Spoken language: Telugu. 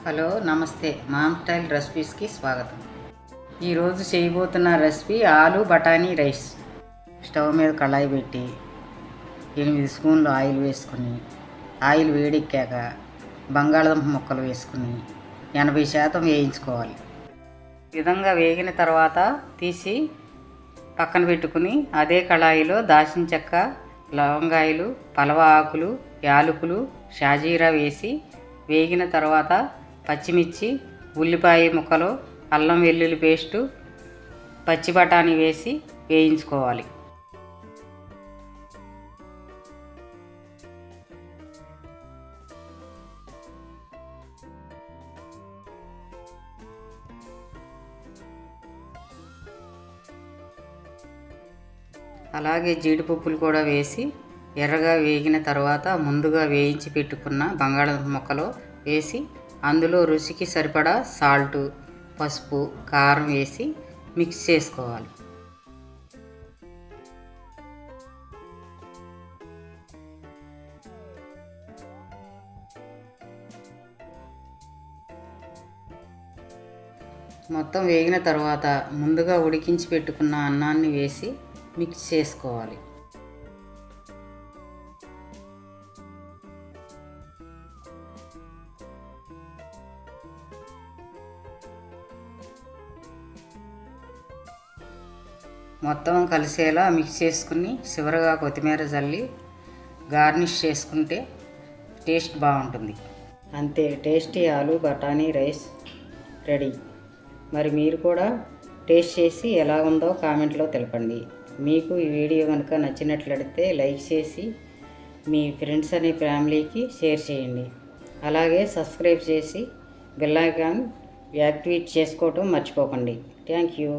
హలో నమస్తే మామ్ స్టైల్ రెసిపీస్కి స్వాగతం. ఈరోజు చేయబోతున్న రెసిపీ ఆలు బఠానీ రైస్. స్టవ్ మీద కళాయి పెట్టి 8 స్పూన్లు ఆయిల్ వేసుకుని, ఆయిల్ వేడెక్కాక బంగాళదుంప ముక్కలు వేసుకుని 80% వేయించుకోవాలి. ఈ విధంగా వేగిన తర్వాత తీసి పక్కన పెట్టుకుని అదే కళాయిలో దాల్చిన చెక్క, లవంగాయలు, పలవ ఆకులు, యాలకులు, షాజీరా వేసి వేగిన తర్వాత పచ్చిమిర్చి, ఉల్లిపాయ ముక్కలు, అల్లం వెల్లుల్లి పేస్టు, పచ్చి బఠానీ వేసి వేయించుకోవాలి. అలాగే జీడిపప్పులు కూడా వేసి ఎర్రగా వేగిన తర్వాత ముందుగా వేయించి పెట్టుకున్న బంగాళదుంప ముక్కలు వేసి అందులో రుచికి సరిపడా సాల్టు, పసుపు, కారం వేసి మిక్స్ చేసుకోవాలి. మొత్తం వేగిన తర్వాత ముందుగా ఉడికించి పెట్టుకున్న అన్నాన్ని వేసి మిక్స్ చేసుకోవాలి. మొత్తం కలిసేలా మిక్స్ చేసుకుని చివరగా కొత్తిమీర చల్లి గార్నిష్ చేసుకుంటే టేస్ట్ బాగుంటుంది. అంతే, టేస్టీ ఆలు బఠానీ రైస్ రెడీ. మరి మీరు కూడా టేస్ట్ చేసి ఎలా ఉందో కామెంట్లో తెలపండి. మీకు ఈ వీడియో కనుక నచ్చినట్లయితే లైక్ చేసి మీ ఫ్రెండ్స్ అనే ఫ్యామిలీకి షేర్ చేయండి. అలాగే సబ్స్క్రైబ్ చేసి బెల్ ఐకాన్ యాక్టివేట్ చేసుకోవటం మర్చిపోకండి. Thank you.